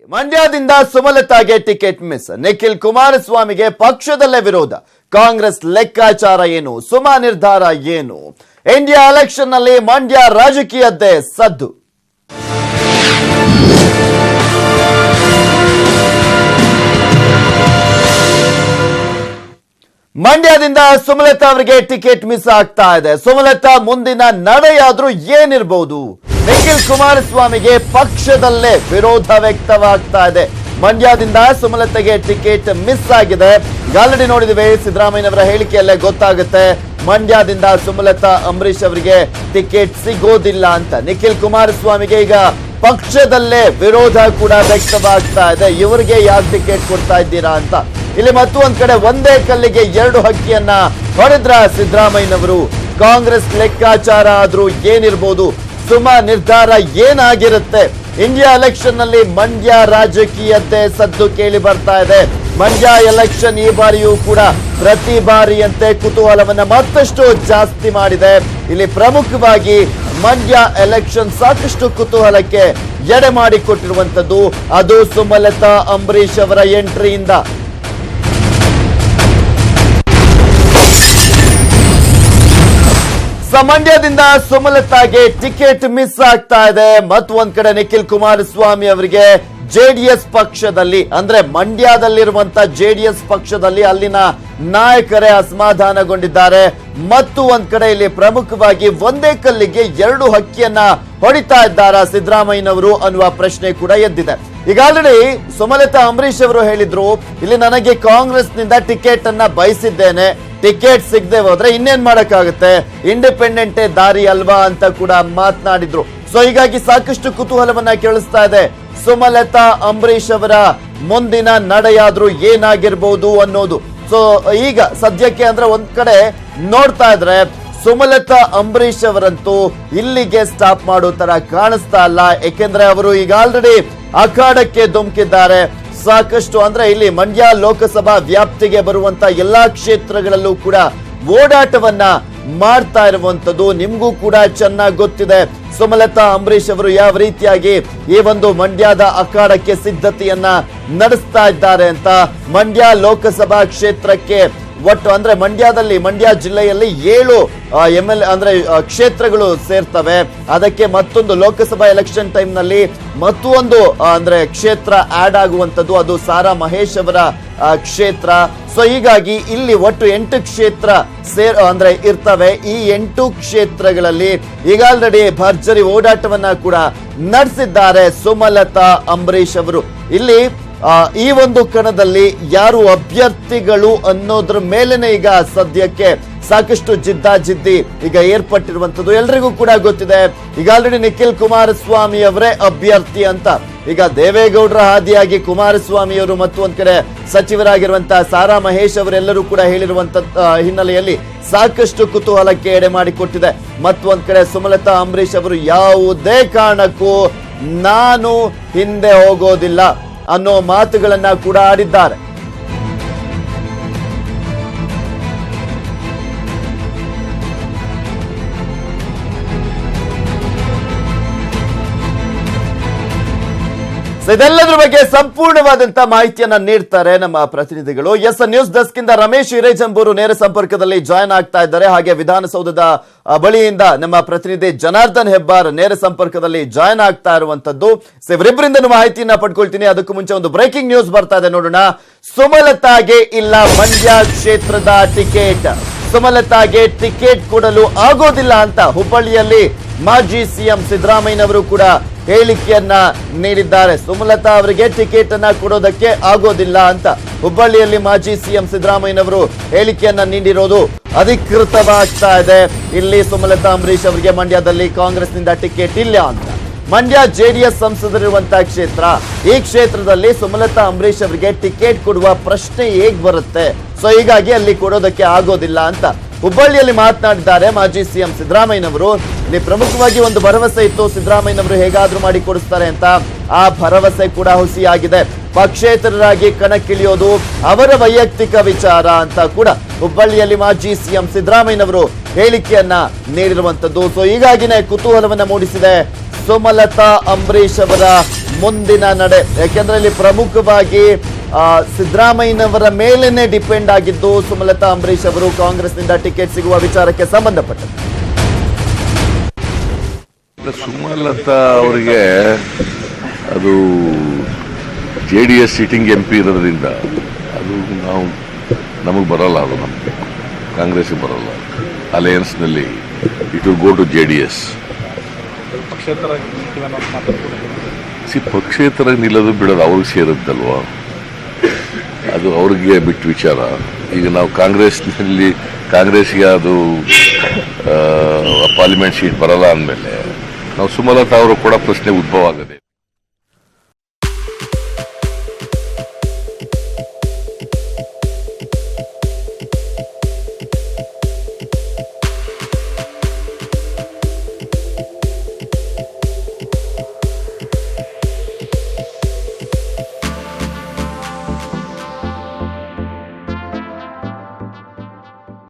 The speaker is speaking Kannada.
ಮಂಡ್ಯದಿಂದ ಸುಮಲತಾಗೆ ಟಿಕೆಟ್ ಮಿಸ್. ನಿಖಿಲ್ ಕುಮಾರಸ್ವಾಮಿಗೆ ಪಕ್ಷದಲ್ಲೇ ವಿರೋಧ. ಕಾಂಗ್ರೆಸ್ ಲೆಕ್ಕಾಚಾರ ಏನು? ಸುಮಾ ನಿರ್ಧಾರ ಏನು? ಇಂಡಿಯಾ ಎಲೆಕ್ಷನ್ ನಲ್ಲಿ ಮಂಡ್ಯ ರಾಜಕೀಯದ್ದೇ ಸದ್ದು. ಮಂಡ್ಯದಿಂದ ಸುಮಲತಾ ಅವರಿಗೆ ಟಿಕೆಟ್ ಮಿಸ್ ಆಗ್ತಾ ಇದೆ. ಸುಮಲತಾ ಮುಂದಿನ ನಡೆಯಾದ್ರೂ ಏನಿರಬಹುದು? ನಿಖಿಲ್ ಕುಮಾರಸ್ವಾಮಿಗೆ ಪಕ್ಷದಲ್ಲೇ ವಿರೋಧ ವ್ಯಕ್ತವಾಗ್ತಾ ಇದೆ. ಮಂಡ್ಯದಿಂದ ಸುಮಲತಾಗೆ ಟಿಕೆಟ್ ಮಿಸ್ ಆಗಿದೆ. ಆಲ್ರೆಡಿ ನೋಡಿದಿವೆ, ಸಿದ್ದರಾಮಯ್ಯನವರ ಹೇಳಿಕೆಯಲ್ಲೇ ಗೊತ್ತಾಗುತ್ತೆ ಮಂಡ್ಯದಿಂದ ಸುಮಲತಾ ಅಂಬರೀಶ್ ಅವರಿಗೆ ಟಿಕೆಟ್ ಸಿಗೋದಿಲ್ಲ ಅಂತ. ನಿಖಿಲ್ ಕುಮಾರಸ್ವಾಮಿಗೆ ಈಗ ಪಕ್ಷದಲ್ಲೇ ವಿರೋಧ ಕೂಡ ವ್ಯಕ್ತವಾಗ್ತಾ ಇದೆ. ಇವರಿಗೆ ಯಾಕೆ ಟಿಕೆಟ್ ಕೊಡ್ತಾ ಇದ್ದೀರಾ ಅಂತ. ಇಲ್ಲಿ ಮತ್ತೊಂದ್ ಕಡೆ ಒಂದೇ ಕಲ್ಲಿಗೆ ಎರಡು ಹಕ್ಕಿಯನ್ನ ಹೊಡೆದ್ರ ಸಿದ್ದರಾಮಯ್ಯನವರು. ಕಾಂಗ್ರೆಸ್ ಲೆಕ್ಕಾಚಾರ ಆದ್ರೂ ಏನಿರ್ಬೋದು? ಸುಮಾ ನಿರ್ಧಾರ ಏನಾಗಿರುತ್ತೆ? ಇಂಡಿಯಾ ಎಲೆಕ್ಷನ್ ನಲ್ಲಿ ಮಂಡ್ಯ ರಾಜಕೀಯದ್ದೇ ಸದ್ದು ಕೇಳಿ ಬರ್ತಾ ಇದೆ. ಮಂಡ್ಯ ಎಲೆಕ್ಷನ್ ಈ ಬಾರಿಯೂ ಕೂಡ ಪ್ರತಿ ಬಾರಿಯಂತೆ ಕುತೂಹಲವನ್ನ ಮತ್ತಷ್ಟು ಜಾಸ್ತಿ ಮಾಡಿದೆ. ಇಲ್ಲಿ ಪ್ರಮುಖವಾಗಿ ಮಂಡ್ಯ ಎಲೆಕ್ಷನ್ ಸಾಕಷ್ಟು ಕುತೂಹಲಕ್ಕೆ ಎಡೆ ಮಾಡಿಕೊಟ್ಟಿರುವಂತದ್ದು ಅದು ಸುಮಲತಾ ಅಂಬರೀಶ್ ಅವರ ಎಂಟ್ರಿಯಿಂದ. ಮಂಡ್ಯದಿಂದ ಸುಮಲತಾಗೆ ಟಿಕೆಟ್ ಮಿಸ್ ಆಗ್ತಾ ಇದೆ. ಮತ್ತೊಂದ್ ಕಡೆ ನಿಖಿಲ್ ಕುಮಾರಸ್ವಾಮಿ ಅವರಿಗೆ ಜೆಡಿಎಸ್ ಪಕ್ಷದಲ್ಲಿ, ಅಂದ್ರೆ ಮಂಡ್ಯದಲ್ಲಿರುವಂತ ಜೆಡಿಎಸ್ ಪಕ್ಷದಲ್ಲಿ ಅಲ್ಲಿನ ನಾಯಕರೇ ಅಸಮಾಧಾನಗೊಂಡಿದ್ದಾರೆ. ಮತ್ತು ಒಂದ್ ಕಡೆ ಇಲ್ಲಿ ಪ್ರಮುಖವಾಗಿ ಒಂದೇ ಕಲ್ಲಿಗೆ ಎರಡು ಹಕ್ಕಿಯನ್ನ ಹೊಡಿತಾ ಇದ್ದಾರಾ ಸಿದ್ದರಾಮಯ್ಯನವರು ಅನ್ನುವ ಪ್ರಶ್ನೆ ಕೂಡ ಎದ್ದಿದೆ. ಈಗ ಆಲ್ರೆಡಿ ಸುಮಲತಾ ಅಂಬರೀಶ್ ಅವರು ಹೇಳಿದ್ರು, ಇಲ್ಲಿ ನನಗೆ ಕಾಂಗ್ರೆಸ್ ನಿಂದ ಟಿಕೆಟ್ ಅನ್ನ ಬಯಸಿದ್ದೇನೆ, ಟಿಕೆಟ್ ಸಿಗದೆ ಹೋದ್ರೆ ಇನ್ನೇನ್ ಮಾಡಕ್ಕಾಗುತ್ತೆ, ಇಂಡಿಪೆಂಡೆಂಟೇ ದಾರಿ ಅಲ್ವಾ ಅಂತ ಕೂಡ ಮಾತನಾಡಿದ್ರು. ಸೊ ಹೀಗಾಗಿ ಸಾಕಷ್ಟು ಕುತೂಹಲವನ್ನ ಕೇಳಿಸ್ತಾ ಇದೆ. ಸುಮಲತಾ ಅಂಬರೀಶ್ ಅವರ ಮುಂದಿನ ನಡೆಯಾದ್ರೂ ಏನಾಗಿರ್ಬೋದು ಅನ್ನೋದು. ಸೊ ಈಗ ಸದ್ಯಕ್ಕೆ ಅಂದ್ರೆ ಒಂದ್ ಕಡೆ ನೋಡ್ತಾ ಇದ್ರೆ ಸುಮಲತಾ ಅಂಬರೀಶ್ ಅವರಂತೂ ಇಲ್ಲಿಗೆ ಸ್ಟಾಪ್ ಮಾಡೋ ತರ ಕಾಣಿಸ್ತಾ ಇಲ್ಲ. ಯಾಕೆಂದ್ರೆ ಅವರು ಈಗ ಆಲ್ರೆಡಿ ಅಖಾಡಕ್ಕೆ ಧುಮುಕಿದ್ದಾರೆ. ಸಾಕಷ್ಟು ಅಂದ್ರೆ ಇಲ್ಲಿ ಮಂಡ್ಯ ಲೋಕಸಭಾ ವ್ಯಾಪ್ತಿಗೆ ಬರುವಂತ ಎಲ್ಲಾ ಕ್ಷೇತ್ರಗಳಲ್ಲೂ ಕೂಡ ಓಡಾಟವನ್ನ ಮಾಡ್ತಾ ಇರುವಂತದ್ದು ನಿಮ್ಗೂ ಕೂಡ ಚೆನ್ನಾಗಿ ಗೊತ್ತಿದೆ. ಸುಮಲತಾ ಅಂಬರೀಶ್ ಅವರು ಯಾವ ರೀತಿಯಾಗಿ ಈ ಒಂದು ಮಂಡ್ಯದ ಅಖಾಡಕ್ಕೆ ಸಿದ್ಧತೆಯನ್ನ ನಡೆಸ್ತಾ ಇದ್ದಾರೆ ಅಂತ. ಮಂಡ್ಯ ಲೋಕಸಭಾ ಕ್ಷೇತ್ರಕ್ಕೆ ಒಟ್ಟು ಅಂದ್ರೆ ಮಂಡ್ಯ ಜಿಲ್ಲೆಯಲ್ಲಿ 7 ML ಅಂದ್ರೆ ಕ್ಷೇತ್ರಗಳು ಸೇರ್ತವೆ. ಅದಕ್ಕೆ ಮತ್ತೊಂದು ಲೋಕಸಭಾ ಎಲೆಕ್ಷನ್ ಟೈಮ್ ನಲ್ಲಿ ಮತ್ತೊಂದು ಅಂದ್ರೆ ಕ್ಷೇತ್ರ ಆಡ್ ಆಗುವಂತದ್ದು, ಅದು ಸಾರಾ ಮಹೇಶ್ ಅವರ ಕ್ಷೇತ್ರ. ಸೊ ಹೀಗಾಗಿ ಇಲ್ಲಿ ಒಟ್ಟು 8 ಕ್ಷೇತ್ರ ಅಂದ್ರೆ ಇರ್ತವೆ. ಈ 8 ಕ್ಷೇತ್ರಗಳಲ್ಲಿ ಈಗ ಆಲ್ರೆಡಿ ಭರ್ಜರಿ ಓಡಾಟವನ್ನ ಕೂಡ ನಡೆಸಿದ್ದಾರೆ ಸುಮಲತಾ ಅಂಬರೀಶ್ ಅವರು. ಇಲ್ಲಿ ಈ ಒಂದು ಕಣದಲ್ಲಿ ಯಾರು ಅಭ್ಯರ್ಥಿಗಳು ಅನ್ನೋದ್ರ ಮೇಲೆನೆ ಈಗ ಸದ್ಯಕ್ಕೆ ಸಾಕಷ್ಟು ಜಿದ್ದಾಜಿದ್ದಿ ಈಗ ಏರ್ಪಟ್ಟಿರುವಂತದ್ದು ಎಲ್ರಿಗೂ ಕೂಡ ಗೊತ್ತಿದೆ. ಈಗ ಆಲ್ರೆಡಿ ನಿಖಿಲ್ ಕುಮಾರಸ್ವಾಮಿ ಅವರೇ ಅಭ್ಯರ್ಥಿ ಅಂತ. ಈಗ ದೇವೇಗೌಡರ ಹಾದಿಯಾಗಿ ಕುಮಾರಸ್ವಾಮಿ ಅವರು ಮತ್ತು ಒಂದ್ ಕಡೆ ಸಚಿವರಾಗಿರುವಂತಹ ಸಾರಾ ಮಹೇಶ್ ಅವರೆಲ್ಲರೂ ಕೂಡ ಹೇಳಿರುವಂತ ಹಿನ್ನೆಲೆಯಲ್ಲಿ ಸಾಕಷ್ಟು ಕುತೂಹಲಕ್ಕೆ ಎಡೆ ಮಾಡಿಕೊಟ್ಟಿದೆ. ಮತ್ತೊಂದ್ ಕಡೆ ಸುಮಲತಾ ಅಂಬರೀಶ್ ಅವರು ಯಾವುದೇ ಕಾರಣಕ್ಕೂ ನಾನು ಹಿಂದೆ ಹೋಗೋದಿಲ್ಲ ಅನ್ನೋ ಮಾತುಗಳನ್ನ ಕೂಡ ಆಡಿದ್ದಾರೆ. ಇದೆಲ್ಲದರ ಬಗ್ಗೆ ಸಂಪೂರ್ಣವಾದಂತಹ ಮಾಹಿತಿಯನ್ನ ನೀಡ್ತಾರೆ ನಮ್ಮ ಪ್ರತಿನಿಧಿಗಳು. ಎಸ್ ನ್ಯೂಸ್ ಡೆಸ್ಕ್ ಇಂದ ರಮೇಶ್ ಹಿರೇಜಂಬೂರು ನೇರ ಸಂಪರ್ಕದಲ್ಲಿ ಜಾಯ್ನ್ ಆಗ್ತಾ ಇದ್ದಾರೆ. ಹಾಗೆ ವಿಧಾನಸೌಧದ ಬಳಿಯಿಂದ ನಮ್ಮ ಪ್ರತಿನಿಧಿ ಜನಾರ್ದನ್ ಹೆಬ್ಬಾರ್ ನೇರ ಸಂಪರ್ಕದಲ್ಲಿ ಜಾಯ್ನ್ ಆಗ್ತಾ ಇರುವಂತದ್ದು. ಇವರಿಬ್ಬರಿಂದ ಮಾಹಿತಿಯನ್ನ ಪಡ್ಕೊಳ್ತೀನಿ. ಅದಕ್ಕೂ ಮುಂಚೆ ಒಂದು ಬ್ರೇಕಿಂಗ್ ನ್ಯೂಸ್ ಬರ್ತಾ ಇದೆ, ನೋಡೋಣ. ಸುಮಲತಾಗೆ ಇಲ್ಲ ಮಂಡ್ಯ ಕ್ಷೇತ್ರದ ಟಿಕೆಟ್. ಸುಮಲತಾಗೆ ಟಿಕೆಟ್ ಕೊಡಲು ಆಗೋದಿಲ್ಲ ಅಂತ ಹುಬ್ಬಳ್ಳಿಯಲ್ಲಿ ಮಾಜಿ ಸಿಎಂ ಸಿದ್ದರಾಮಯ್ಯನವರು ಕೂಡ ಹೇಳಿಕೆಯನ್ನ ನೀಡಿದ್ದಾರೆ. ಸುಮಲತಾ ಅವರಿಗೆ ಟಿಕೆಟ್ ಅನ್ನ ಕೊಡೋದಕ್ಕೆ ಆಗೋದಿಲ್ಲ ಅಂತ ಹುಬ್ಬಳ್ಳಿಯಲ್ಲಿ ಮಾಜಿ ಸಿಎಂ ಸಿದ್ದರಾಮಯ್ಯನವರು ಹೇಳಿಕೆಯನ್ನ ನೀಡಿರೋದು ಅಧಿಕೃತವಾಗ್ತಾ ಇದೆ. ಇಲ್ಲಿ ಸುಮಲತಾ ಅಂಬರೀಶ್ ಅವರಿಗೆ ಮಂಡ್ಯದಲ್ಲಿ ಕಾಂಗ್ರೆಸ್ನಿಂದ ಟಿಕೆಟ್ ಇಲ್ಲ ಅಂತ. ಮಂಡ್ಯ ಜೆಡಿಎಸ್ ಸಂಸದರಿರುವಂತಹ ಕ್ಷೇತ್ರ. ಈ ಕ್ಷೇತ್ರದಲ್ಲಿ ಸುಮಲತಾ ಅಂಬರೀಶ್ ಅವರಿಗೆ ಟಿಕೆಟ್ ಕೊಡುವ ಪ್ರಶ್ನೆ ಹೇಗ್ ಬರುತ್ತೆ? ಸೊ ಹೀಗಾಗಿ ಅಲ್ಲಿ ಕೊಡೋದಕ್ಕೆ ಆಗೋದಿಲ್ಲ ಅಂತ ಹುಬ್ಬಳ್ಳಿಯಲ್ಲಿ ಮಾತನಾಡಿದ್ದಾರೆ ಮಾಜಿ ಸಿಎಂ ಸಿದ್ದರಾಮಯ್ಯನವರು. ಇಲ್ಲಿ ಪ್ರಮುಖವಾಗಿ ಒಂದು ಭರವಸೆ ಇತ್ತು, ಸಿದ್ದರಾಮಯ್ಯನವರು ಹೇಗಾದ್ರೂ ಮಾಡಿ ಕೊಡಿಸ್ತಾರೆ ಅಂತ. ಆ ಭರವಸೆ ಕೂಡ ಹುಸಿಯಾಗಿದೆ. ಪಕ್ಷೇತರರಾಗಿ ಕಣಕ್ಕಿಳಿಯೋದು ಅವರ ವೈಯಕ್ತಿಕ ವಿಚಾರ ಅಂತ ಕೂಡ ಹುಬ್ಬಳ್ಳಿಯಲ್ಲಿ ಮಾಜಿ ಸಿಎಂ ಸಿದ್ದರಾಮಯ್ಯನವರು ಹೇಳಿಕೆಯನ್ನ ನೀಡಿರುವಂತದ್ದು. ಸೊ ಹೀಗಾಗಿನೇ ಕುತೂಹಲವನ್ನ ಮೂಡಿಸಿದೆ ಸುಮಲತಾ ಅಂಬರೀಶ್ ಅವರ ಮುಂದಿನ ನಡೆ. ಯಾಕೆಂದ್ರೆ ಇಲ್ಲಿ ಪ್ರಮುಖವಾಗಿ ಸಿದ್ದರಾಮಯ್ಯನವರ ಮೇಲೇನೆ ಡಿಪೆಂಡ್ ಆಗಿದ್ದು ಸುಮಲತಾ ಅಂಬರೀಶ್ ಅವರು ಕಾಂಗ್ರೆಸ್ನಿಂದ ಟಿಕೆಟ್ ಸಿಗುವ ವಿಚಾರಕ್ಕೆ ಸಂಬಂಧಪಟ್ಟಂತೆ. ಸುಮಲತಾ ಅವರಿಗೆ ಅದು JDS ಸಿಟ್ಟಿಂಗ್ MP ಇರೋದ್ರಿಂದ ಅದು ನಮಗೆ ಬರಲ್ಲ, ಅದು ನಮಗೆ ಕಾಂಗ್ರೆಸ್ಗೆ ಬರಲ್ಲ. ಅಲಯನ್ಸ್ನಲ್ಲಿ it will go to JDS. ಪಕ್ಷೇತರ ನಿಲ್ಲೋದು ಬಿಡೋದು ಅವ್ರಿಗೆ ಸೇರುತ್ತಲ್ವ, ಅದು ಅವ್ರಿಗೆ ಬಿಟ್ಟು ವಿಚಾರ. ಈಗ ನಾವು ಕಾಂಗ್ರೆಸ್ಗೆ ಅದು ಪಾರ್ಲಿಮೆಂಟ್ ಸೀಟ್ ಬರಲ್ಲ ಅಂದಮೇಲೆ ನಾವು ಸುಮಲತಾ ಅವರು ಕೂಡ ಪ್ರಶ್ನೆ ಉದ್ಭವ ಆಗದೆ.